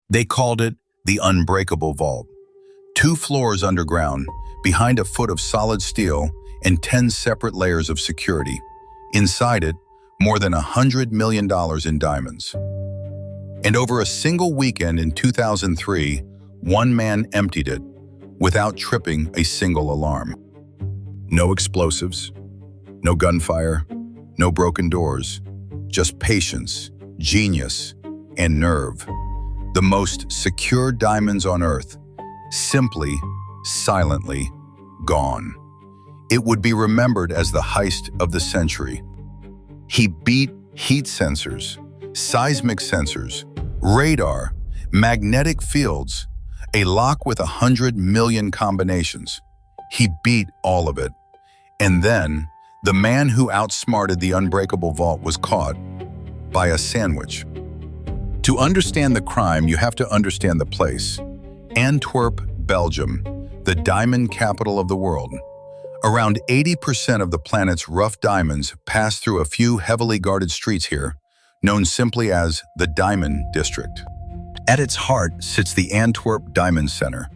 They called it the Unbreakable Vault. 2 floors underground, behind a foot of solid steel and 10 separate layers of security. Inside it, more than $100 million in diamonds. And over a single weekend in 2003, one man emptied it without tripping a single alarm. No explosives, no gunfire, no broken doors, just patience, genius, and nerve. The most secure diamonds on Earth, simply, silently gone. It would be remembered as the heist of the century. He beat heat sensors, seismic sensors, radar, magnetic fields, a lock with 100 million combinations. He beat all of it. And then, the man who outsmarted the Unbreakable Vault was caught by a sandwich. To understand the crime, you have to understand the place. Antwerp, Belgium, the diamond capital of the world. Around 80% of the planet's rough diamonds pass through a few heavily guarded streets here, known simply as the Diamond District. At its heart sits the Antwerp Diamond Center,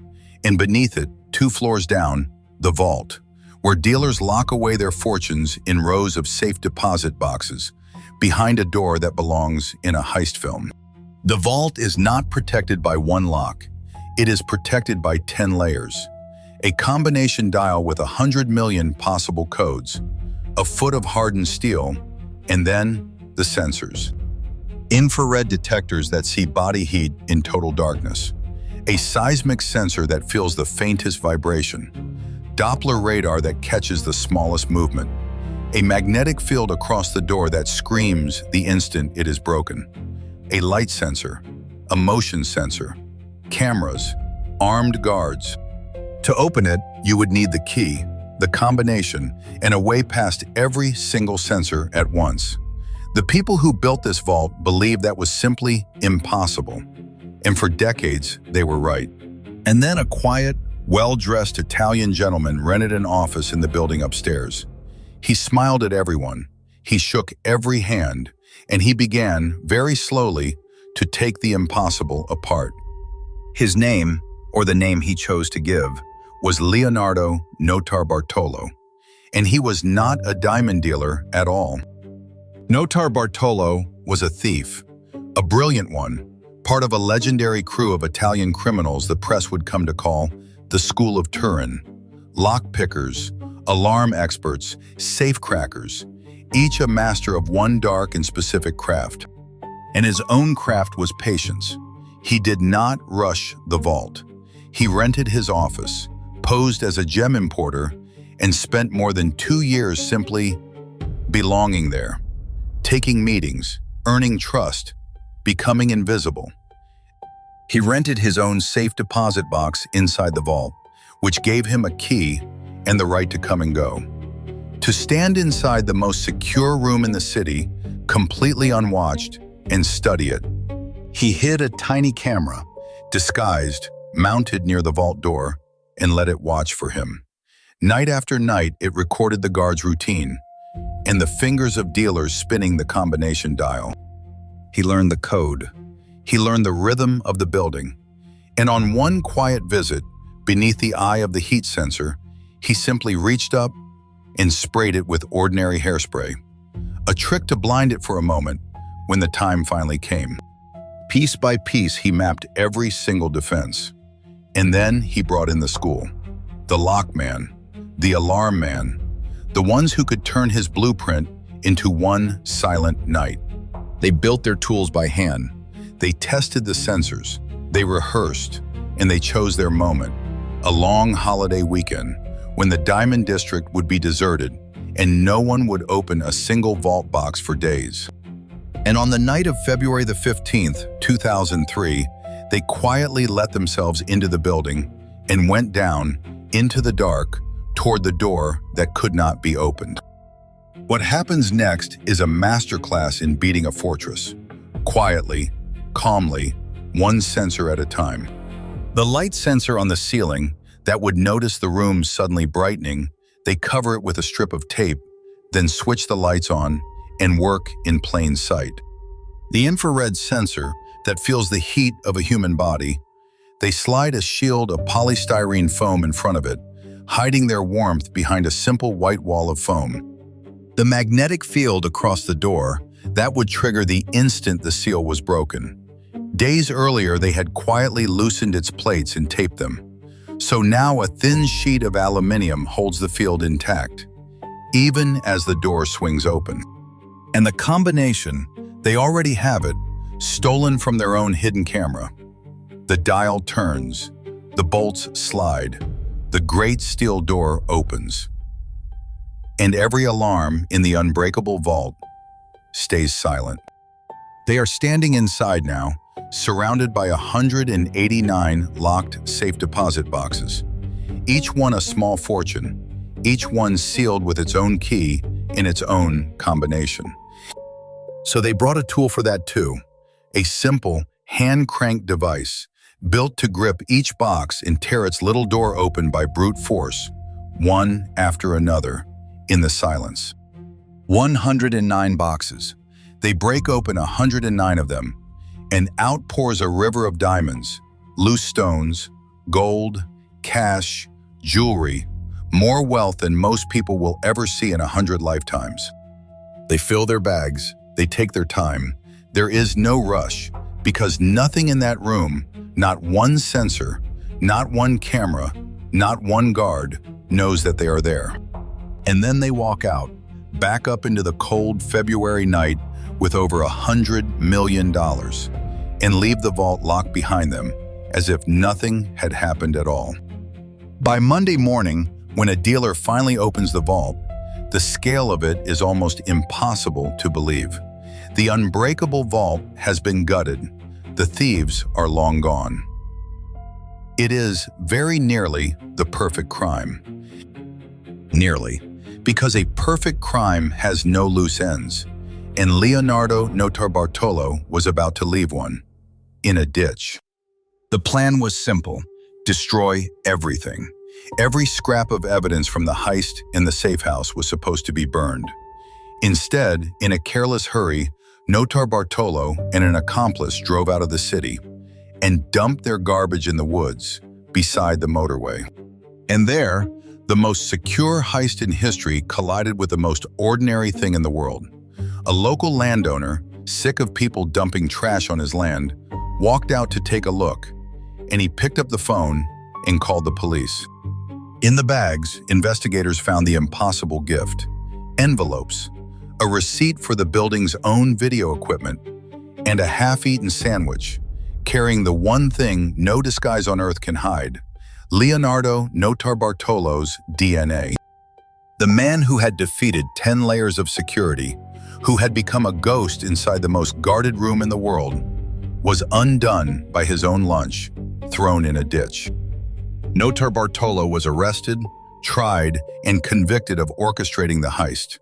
and beneath it, 2 floors down, the Vault, where dealers lock away their fortunes in rows of safe deposit boxes, behind a door that belongs in a heist film. The Vault is not protected by one lock. It is protected by 10 layers. A combination dial with 100 million possible codes, a foot of hardened steel, and then the sensors. Infrared detectors that see body heat in total darkness. A seismic sensor that feels the faintest vibration. Doppler radar that catches the smallest movement. A magnetic field across the door that screams the instant it is broken. A light sensor, a motion sensor, cameras, armed guards. To open it, you would need the key, the combination, and a way past every single sensor at once. The people who built this vault believed that was simply impossible. And for decades, they were right. And then a quiet, well-dressed Italian gentleman rented an office in the building upstairs. He smiled at everyone, he shook every hand, and he began, very slowly, to take the impossible apart. His name, or the name he chose to give, was Leonardo Notarbartolo, and he was not a diamond dealer at all. Notarbartolo was a thief, a brilliant one, part of a legendary crew of Italian criminals the press would come to call the School of Turin. Lockpickers, alarm experts, safecrackers, each a master of one dark and specific craft. And his own craft was patience. He did not rush the vault. He rented his office, posed as a gem importer, and spent more than 2 years simply belonging there, taking meetings, earning trust, becoming invisible. He rented his own safe deposit box inside the vault, which gave him a key and the right to come and go. To stand inside the most secure room in the city, completely unwatched, and study it. He hid a tiny camera, disguised, mounted near the vault door, and let it watch for him. Night after night, it recorded the guard's routine, and the fingers of dealers spinning the combination dial. He learned the code. He learned the rhythm of the building. And on one quiet visit, beneath the eye of the heat sensor, he simply reached up and sprayed it with ordinary hairspray, a trick to blind it for a moment when the time finally came. Piece by piece, he mapped every single defense. And then he brought in the school, the lock man, the alarm man, the ones who could turn his blueprint into one silent night. They built their tools by hand. They tested the sensors. They rehearsed, and they chose their moment, a long holiday weekend when the Diamond District would be deserted and no one would open a single vault box for days. And on the night of February the 15th, 2003, they quietly let themselves into the building and went down into the dark toward the door that could not be opened. What happens next is a masterclass in beating a fortress, quietly, calmly, one sensor at a time. The light sensor on the ceiling that would notice the room suddenly brightening, they cover it with a strip of tape, then switch the lights on and work in plain sight. The infrared sensor, that feels the heat of a human body. They slide a shield of polystyrene foam in front of it, hiding their warmth behind a simple white wall of foam. The magnetic field across the door, that would trigger the instant the seal was broken. Days earlier, they had quietly loosened its plates and taped them. So now a thin sheet of aluminium holds the field intact, even as the door swings open. And the combination, they already have it, stolen from their own hidden camera. The dial turns, the bolts slide, the great steel door opens. And every alarm in the Unbreakable Vault stays silent. They are standing inside now, surrounded by 189 locked safe deposit boxes. Each one a small fortune, each one sealed with its own key in its own combination. So they brought a tool for that too, a simple hand-cranked device built to grip each box and tear its little door open by brute force, one after another, in the silence. 109 boxes. They break open 109 of them, and out pours a river of diamonds, loose stones, gold, cash, jewelry, more wealth than most people will ever see in 100 lifetimes. They fill their bags, they take their time. There is no rush, because nothing in that room, not one sensor, not one camera, not one guard, knows that they are there. And then they walk out, back up into the cold February night with over $100 million, and leave the vault locked behind them, as if nothing had happened at all. By Monday morning, when a dealer finally opens the vault, the scale of it is almost impossible to believe. The Unbreakable Vault has been gutted. The thieves are long gone. It is very nearly the perfect crime. Nearly, because a perfect crime has no loose ends, and Leonardo Notarbartolo was about to leave one, in a ditch. The plan was simple: destroy everything. Every scrap of evidence from the heist in the safe house was supposed to be burned. Instead, in a careless hurry, Notarbartolo and an accomplice drove out of the city and dumped their garbage in the woods beside the motorway. And there, the most secure heist in history collided with the most ordinary thing in the world. A local landowner, sick of people dumping trash on his land, walked out to take a look, and he picked up the phone and called the police. In the bags, investigators found the impossible gift: envelopes, a receipt for the building's own video equipment, and a half-eaten sandwich, carrying the one thing no disguise on earth can hide: Leonardo Notarbartolo's DNA. The man who had defeated 10 layers of security, who had become a ghost inside the most guarded room in the world, was undone by his own lunch, thrown in a ditch. Notarbartolo was arrested, tried, and convicted of orchestrating the heist.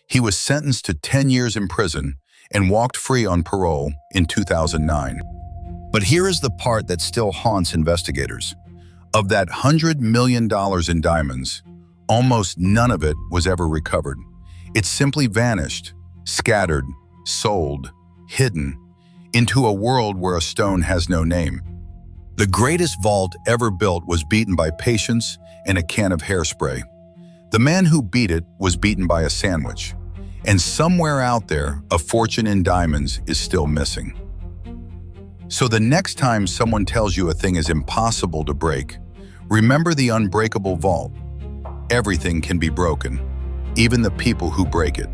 He was sentenced to 10 years in prison and walked free on parole in 2009. But here is the part that still haunts investigators. Of that $100 million in diamonds, almost none of it was ever recovered. It simply vanished, scattered, sold, hidden, into a world where a stone has no name. The greatest vault ever built was beaten by patience and a can of hairspray. The man who beat it was beaten by a sandwich. And somewhere out there, a fortune in diamonds is still missing. So the next time someone tells you a thing is impossible to break, remember the Unbreakable Vault. Everything can be broken, even the people who break it.